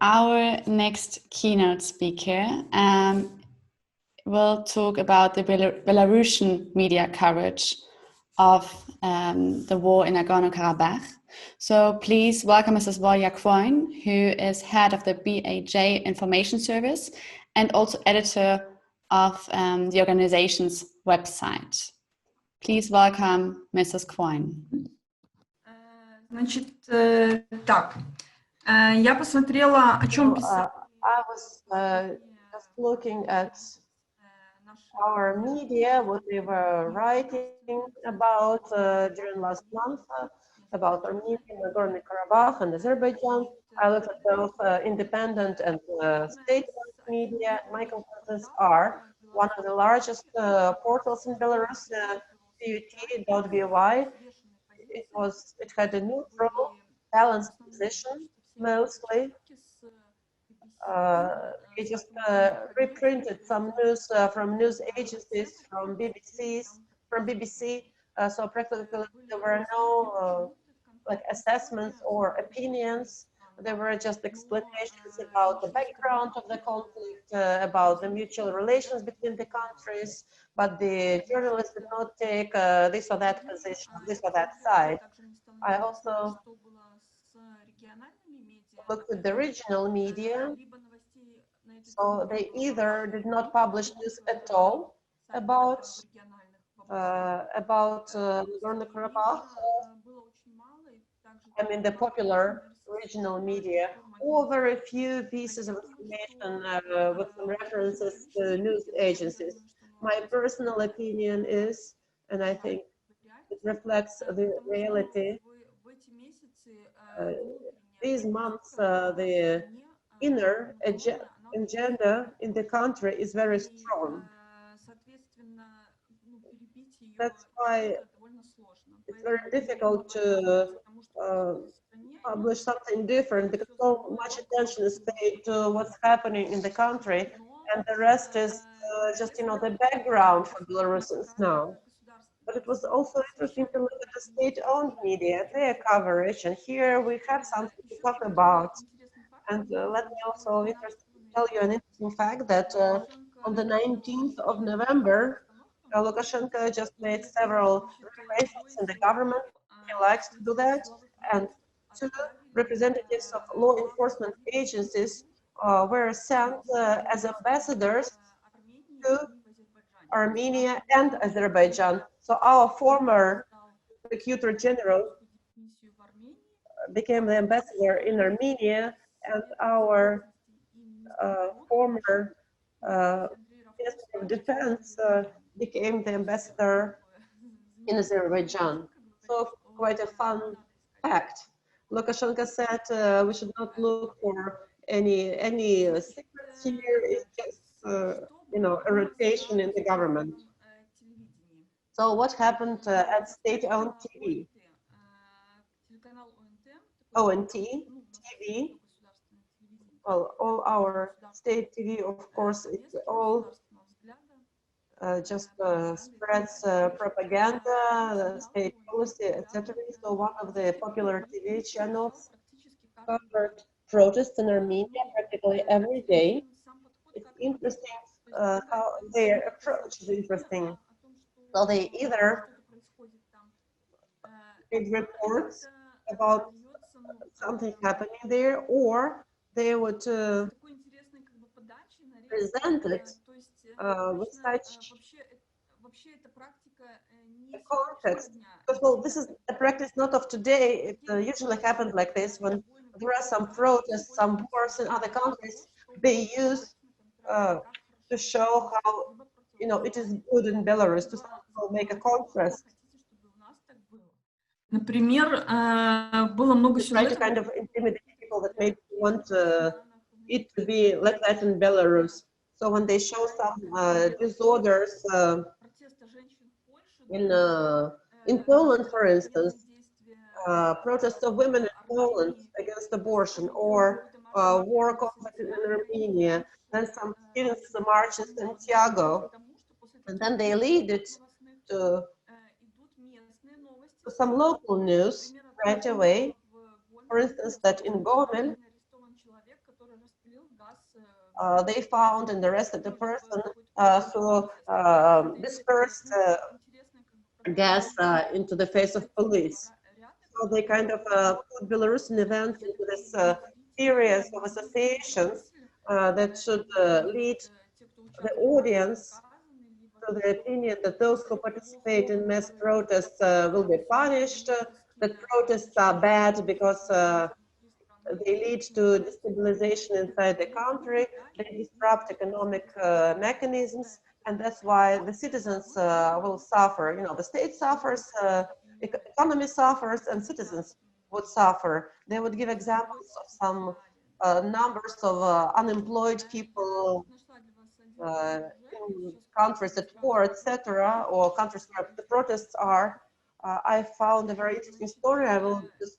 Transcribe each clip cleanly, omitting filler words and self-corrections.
Our next keynote speaker will talk about the Belarusian media coverage of the war in Nagorno-Karabakh. So please welcome Mrs. Volha Kvoin, who is head of the BAJ Information Service and also editor of the organization's website. Please welcome Mrs. Kvoin. Значит, так, я посмотрела, о чем писали. I was just looking at our media, what they were writing about during last month, about Armenia, Nagorno-Karabakh, and Azerbaijan. I looked at both independent and state media. My conclusions are one of the largest portals in Belarus, CUT.by. It had a neutral, balanced position, mostly. They just reprinted some news from news agencies, from BBC. So practically there were no like assessments or opinions. There were just explanations about the background of the conflict, about the mutual relations between the countries. But the journalists did not take this or that position, this or that side. I also looked at the regional media. So they either did not publish news at all about Nagorno-Karabakh, I mean the popular regional media, or very few pieces of information with some references to news agencies. My personal opinion is, and I think it reflects the reality, these months the inner agenda in the country is very strong. That's why it's very difficult to publish something different, because so much attention is paid to what's happening in the country, and the rest is just, you know, the background for Belarusians now. But it was also interesting to look at the state-owned media, their coverage, and here we have something to talk about. And let me also tell you an interesting fact that on the 19th of November, Lukashenko just made several replacements in the government. He likes to do that. And 2 representatives of law enforcement agencies were sent as ambassadors to Armenia and Azerbaijan. So our former Prosecutor General became the ambassador in Armenia, and our former Minister of Defense became the ambassador in Azerbaijan. So quite a fun fact. Lukashenko said we should not look for any secrets here. It's just you know, a rotation in the government. So what happened at state-owned TV? ONT TV. Well, all our state TV, of course, it's all just spreads propaganda, state policy, etc. So one of the popular TV channels covered protests in Armenia practically every day. It's interesting how their approach is interesting. So they either made reports about something happening there, or they would present it with such a context. But, well, this is a practice not of today. It usually happens like this when there are some protests, some wars in other countries. They use to show how, you know, it is good in Belarus to make a contrast. Например, было много Try to kind of intimidate people that maybe want it to be like that in Belarus. So when they show some disorders in Poland, for instance, protests of women in Poland against abortion, or war conflict in Armenia, then some students march in Santiago, and then they lead it to some local news right away. For instance, that in Gomel, they found and arrested the person who dispersed gas into the face of police. So they kind of put Belarusian events into this series of associations that should lead the audience to the opinion that those who participate in mass protests will be punished, that protests are bad because they lead to destabilization inside the country, they disrupt economic mechanisms, and that's why the citizens will suffer. You know, the state suffers, economy suffers, and citizens would suffer. They would give examples of some numbers of unemployed people in countries at war, etc., or countries where the protests are. I found a very interesting story. I will just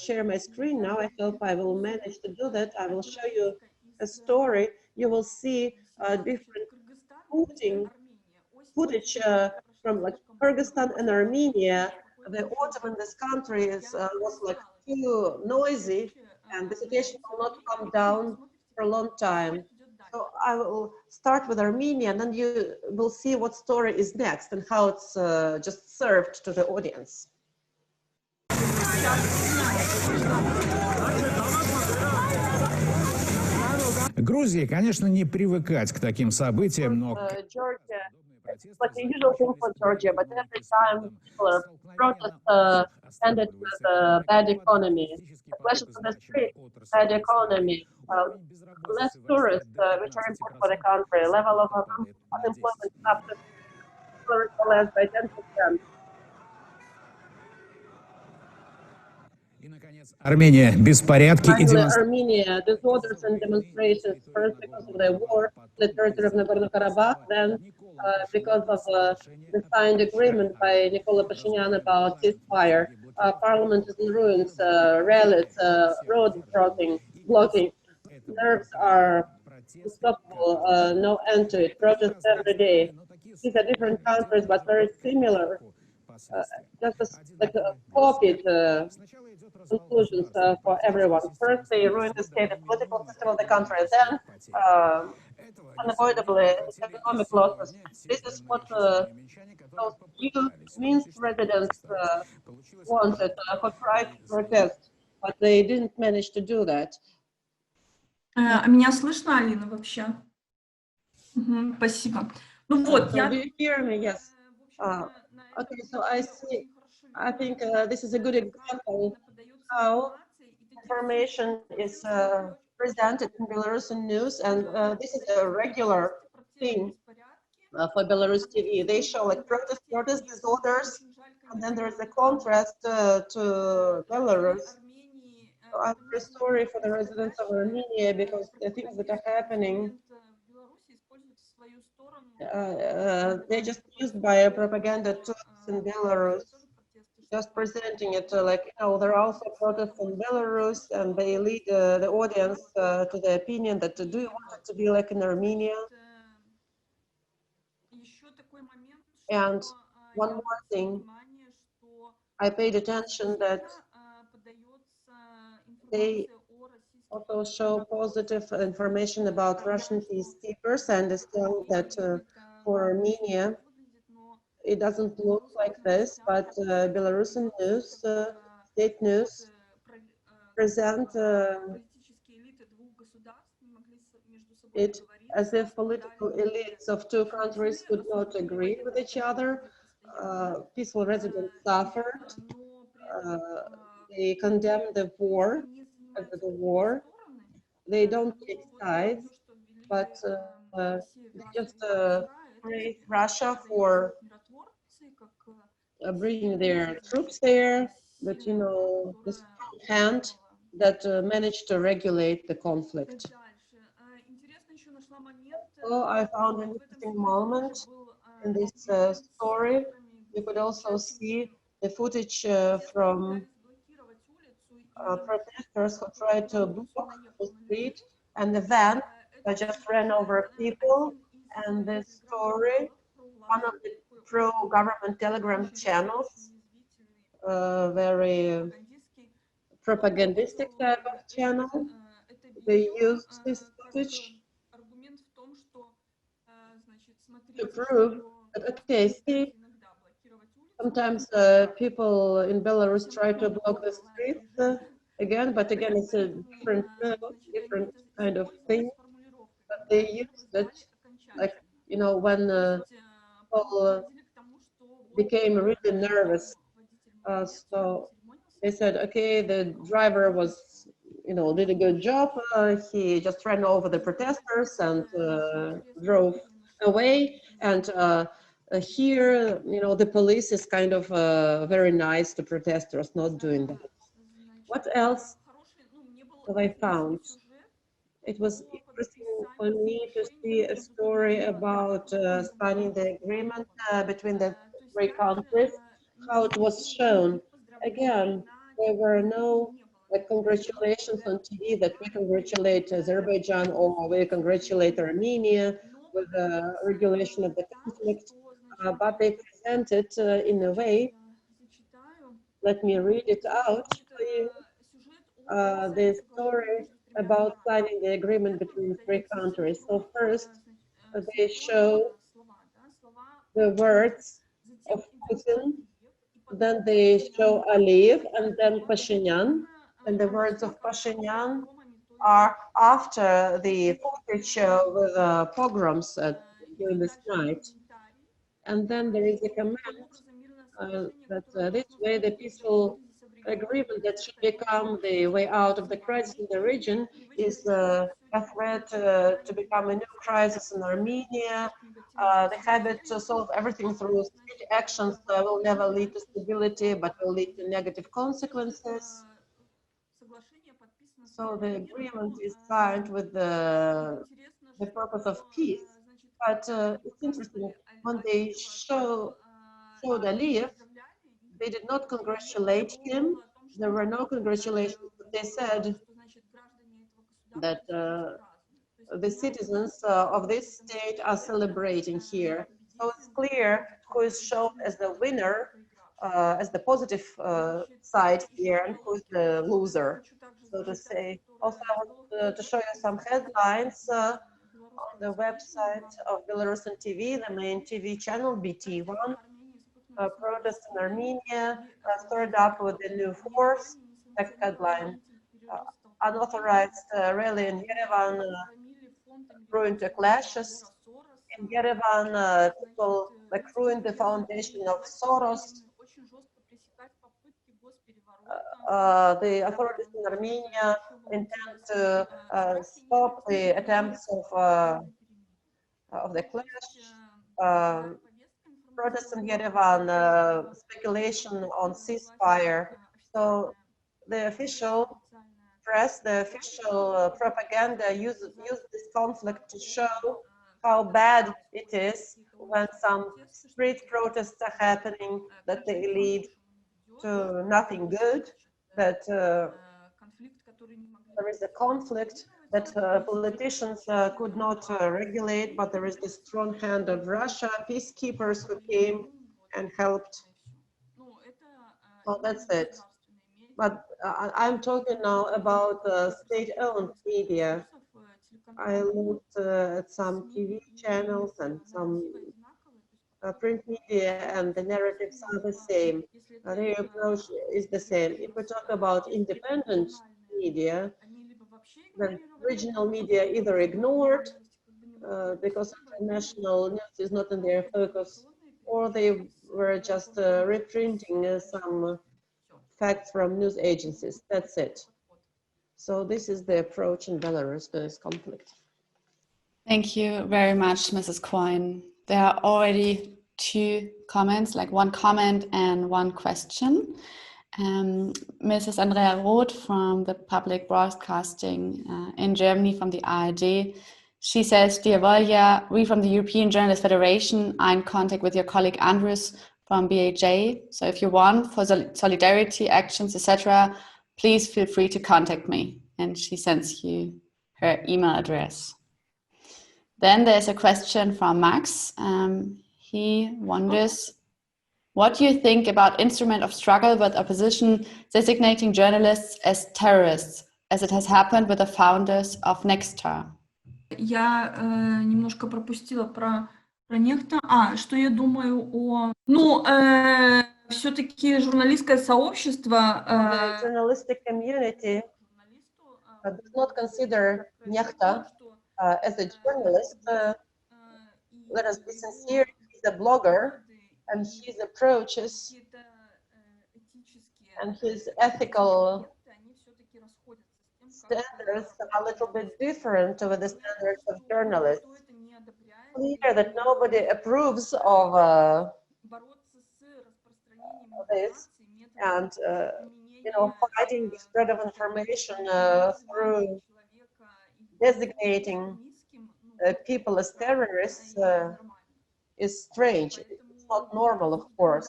share my screen now. I hope I will manage to do that. I will show you a story. You will see different footage from like Kyrgyzstan and Armenia. The autumn in this country was like too noisy, and the situation will not come down for a long time. So I will start with Armenia, and then you will see what story is next and how it's just served to the audience. Грузии, конечно, не привыкать к таким событиям, но... Georgia, like the usual thing for Georgia, but every time protests ended with a bad economy, clashes on the street, bad economy, less tourists, which are important for the country, level of unemployment up to less by 10%. Армения, беспорядки и Finally, Armenia, disorders and demonstrations, first because of the war, the territory of Nagorno-Karabakh, then because of the signed agreement by Nicola Pashinyan about ceasefire. Parliament is in ruins, rallies, road blocking. Nerves are unstoppable, no end to it, protests every day. These are different countries, but very similar. Just like copied conclusions for everyone. First, they ruin the state, the political system of the country, then unavoidably economic losses. This is what those new Minsk residents wanted, who tried to protest, but they didn't manage to do that. Меня слышно, Алина, вообще? Спасибо. Ну вот, So do you hear me? Yes. Okay, so I think this is a good example how information is presented in Belarusian news, and this is a regular thing for Belarus TV. They show like protest disorders, and then there is a contrast to Belarus. So I'm very sorry for the residents of Armenia because the things that are happening, they're just used by propaganda tools in Belarus, just presenting it like, you know, there are also protests in Belarus, and they lead the audience to the opinion that do you want it to be like in Armenia? And one more thing, I paid attention that they also show positive information about Russian peacekeepers. I understand that for Armenia, it doesn't look like this, but Belarusian news, state news, present it as if political elites of two countries could not agree with each other. Peaceful residents suffered. They condemn the war as the war. They don't take sides, but they just praise Russia for bringing their troops there, but you know, the strong hand that managed to regulate the conflict. So I found an interesting moment in this story. You could also see the footage from protesters who tried to block the street, and the van just ran over people. And this story, one of the pro-government Telegram channels, very propagandistic type of channel, they used this footage to prove that, okay, see, sometimes people in Belarus try to block the streets again, but again, it's a different mode, different kind of thing. But they use it, like, you know, when people became really nervous. So they said, okay, the driver was, you know, did a good job. He just ran over the protesters and drove away. And here, you know, the police is kind of very nice to protesters, not doing that. What else have I found? It was interesting for me to see a story about signing the agreement between the three countries, how it was shown. Again, there were no like congratulations on TV that we congratulate Azerbaijan or we congratulate Armenia with the regulation of the conflict, but they presented in a way, let me read it out for you, the story about signing the agreement between three countries. So first, they show the words of Putin, then they show Aliyev, and then Pashinyan. And the words of Pashinyan are after the footage with pogroms during this night. And then there is a comment that this way the peaceful agreement that should become the way out of the crisis in the region is a threat to become a new crisis in Armenia. The habit to solve everything through state actions will never lead to stability, but will lead to negative consequences. So the agreement is signed with the purpose of peace. But it's interesting, when they showed Aliyev, they did not congratulate him. There were no congratulations, but they said that the citizens of this state are celebrating here. So it's clear who is shown as the winner, as the positive side here, and who is the loser, so to say. Also, I want to show you some headlines on the website of Belarusian TV, the main TV channel, BT1. Protests in Armenia stirred up with a new force. Next headline, unauthorized rally in Yerevan grew into clashes. In Yerevan, people like ruined the foundation of Soros. The authorities in Armenia intend to stop the attempts of the clash. Protests in Yerevan, speculation on ceasefire. So the official press, the official propaganda used this conflict to show how bad it is when some street protests are happening, that they lead to nothing good, that there is a conflict that politicians could not regulate, but there is the strong hand of Russia, peacekeepers who came and helped. Well, that's it. But I'm talking now about state-owned media. I looked at some TV channels and some print media, and the narratives are the same. Their approach is the same. If we talk about independent media, the regional media either ignored because international news is not in their focus, or they were just reprinting some facts from news agencies. That's it. So this is the approach in Belarus to this conflict. Thank you very much, Mrs. Kvoin. There are already 2 comments, like 1 comment and 1 question. Mrs. Andrea Roth from the Public Broadcasting in Germany, from the ARD, she says, "Dear Volha, we from the European Journalist Federation are in contact with your colleague Andrus from BHJ. So if you want for solidarity actions, etc., please feel free to contact me." And she sends you her email address. Then there's a question from Max. He wonders, what do you think about instrument of struggle with opposition designating journalists as terrorists, as it has happened with the founders of Nextar? Я немножко пропустила про Про нехто. Что я думаю о... Ну, все-таки журналистское сообщество... The journalistic community does not consider Nechta as a journalist. Let us be sincere, he's a blogger, and his approaches and his ethical standards are a little bit different with the standards of journalists. It's clear that nobody approves of this, and fighting the spread of information through designating people as terrorists is strange. It's not normal, of course.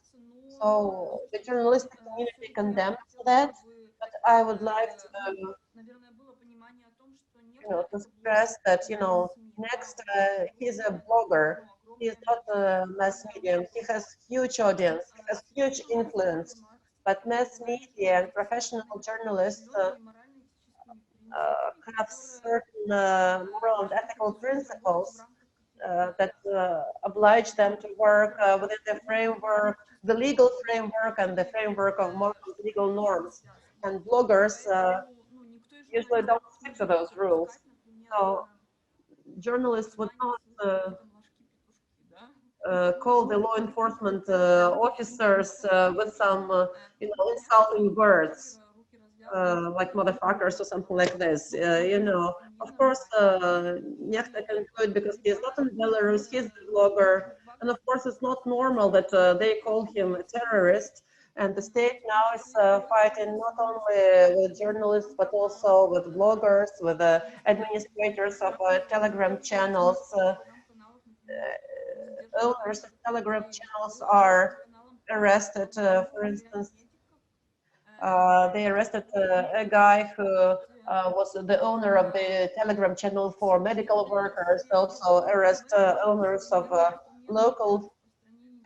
So the journalistic community condemns that, but I would like to stress that, next, he's a blogger. He's not a mass medium. He has huge audience, he has huge influence, but mass media and professional journalists have certain moral and ethical principles that oblige them to work within the framework, the legal framework and the framework of moral and legal norms. And bloggers usually don't stick to those rules. So journalists would not call the law enforcement officers with some insulting words. Like motherfuckers or something like this, Of course, Nechta can do it because he is not in Belarus, he's a blogger. And of course, it's not normal that they call him a terrorist. And the state now is fighting not only with journalists, but also with bloggers, with administrators of Telegram channels. Owners of Telegram channels are arrested, for instance. They arrested a guy who was the owner of the Telegram channel for medical workers, also arrest owners of local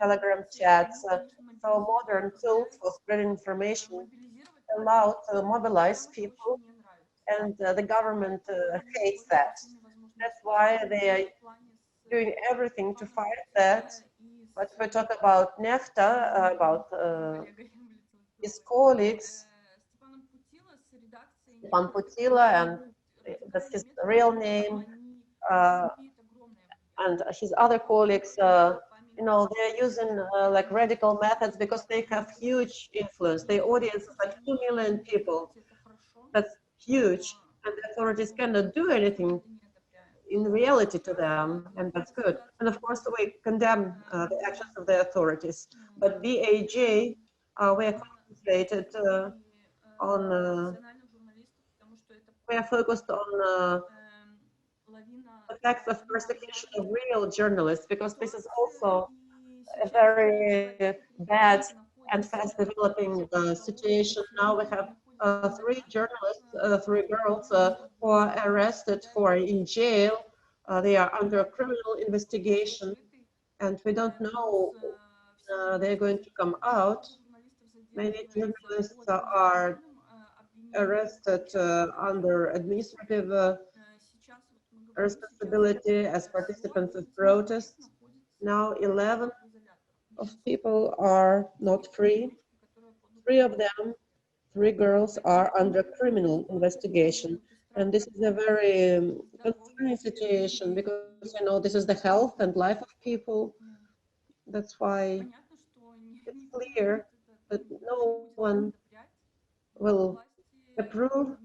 Telegram chats. So modern tools for spreading information allow to mobilize people, and the government hates that. That's why they are doing everything to fight that. But we talk about Nechta, about his colleagues, Stepan Putila, and that's his real name, and his other colleagues, they're using like radical methods because they have huge influence. Their audience is like 2 million people. That's huge, and the authorities cannot do anything in reality to them, and that's good. And of course, we condemn the actions of the authorities. But BAJ, we are concentrated on, we are focused on the facts of persecution of real journalists, because this is also a very bad and fast developing situation. Now we have 3 journalists, 3 girls who are arrested, who are in jail. They are under a criminal investigation, and we don't know they're going to come out. Many journalists are arrested under administrative responsibility as participants of protests. Now 11 of people are not free. 3 of them, 3 girls, are under criminal investigation. And this is a very concerning situation because, this is the health and life of people. That's why it's clear that no one will approve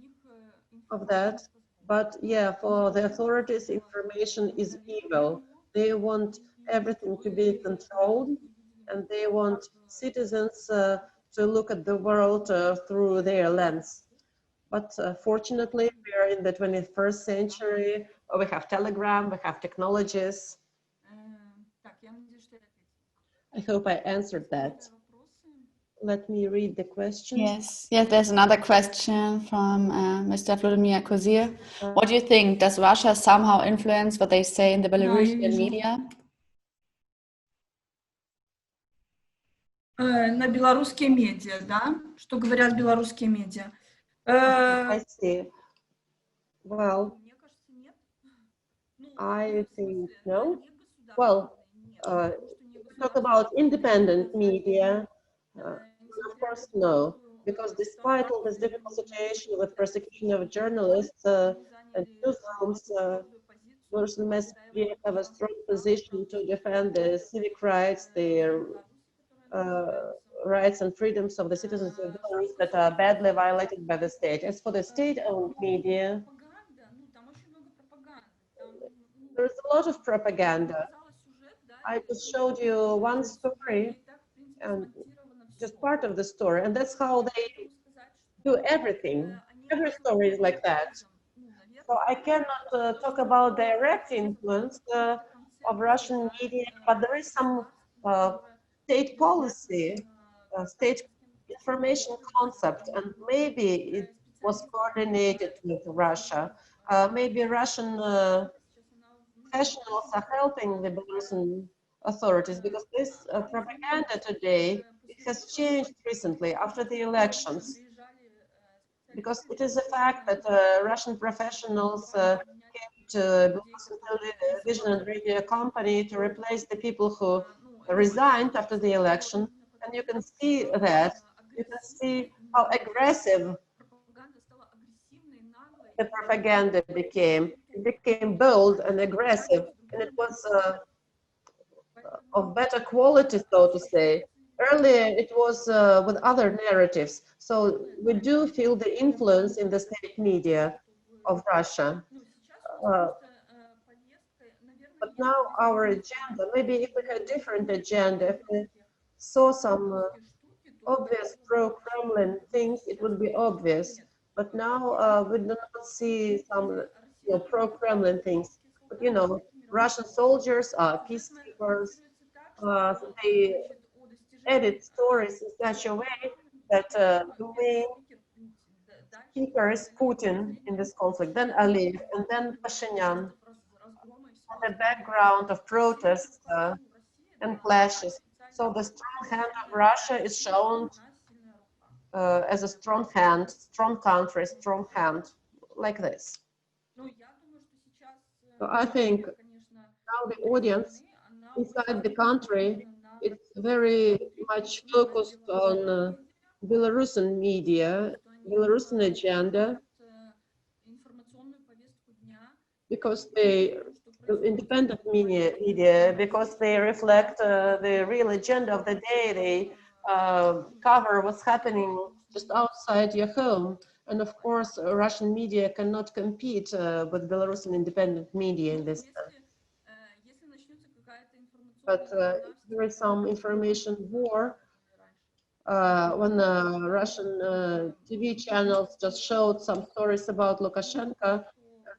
of that. But yeah, for the authorities, information is evil. They want everything to be controlled, and they want citizens to look at the world through their lens. But fortunately, we are in the 21st century. We have Telegram, we have technologies. I hope I answered that. Let me read the question. Yes, there's another question from Mr. Vladimir Kozir. What do you think? Does Russia somehow influence what they say in the Belarusian media? На белорусские медиа, да? Что говорят белорусские медиа? I see. Well, I think no. Well, talk about independent media, of course, no, because despite all this difficult situation with persecution of journalists and newsrooms, Belarusian mass media have a strong position to defend the civic rights, the rights and freedoms of the citizens of Belarus that are badly violated by the state. As for the state-owned media, there's a lot of propaganda. I just showed you one story and just part of the story, and that's how they do everything. Every story is like that. So I cannot talk about direct influence of Russian media, but there is some state policy, state information concept, and maybe it was coordinated with Russia. Maybe Russian professionals are helping the Belarusian authorities, because this propaganda today, it has changed recently after the elections. Because it is a fact that Russian professionals came to Belarusian television and radio company to replace the people who resigned after the election. And you can see that. You can see how aggressive the propaganda became. It became bold and aggressive, and it was of better quality, so to say. Earlier, it was with other narratives. So we do feel the influence in the state media of Russia. But now our agenda, maybe if we had different agenda, if we saw some obvious pro-Kremlin things, it would be obvious. But now we do not see some pro-Kremlin things. But Russian soldiers are peacekeepers. They edit stories in such a way that the main speaker is Putin in this conflict, then Aliyev, and then Pashinyan, on the background of protests and clashes. So the strong hand of Russia is shown as a strong hand, strong country, strong hand, like this. So I think now the audience inside the country, it's very much focused on Belarusian media, Belarusian agenda, because they independent media, because they reflect the real agenda of the day. They cover what's happening just outside your home. And of course, Russian media cannot compete with Belarusian independent media in this sense. But if there is some information war, when Russian TV channels just showed some stories about Lukashenko,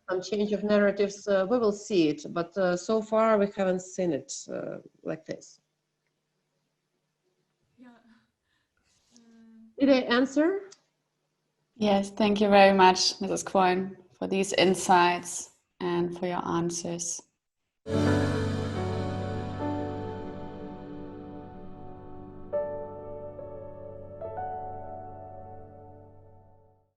some change of narratives, we will see it. But so far, we haven't seen it like this. Did I answer? Yes, thank you very much, Mrs. Kvoin, for these insights and for your answers.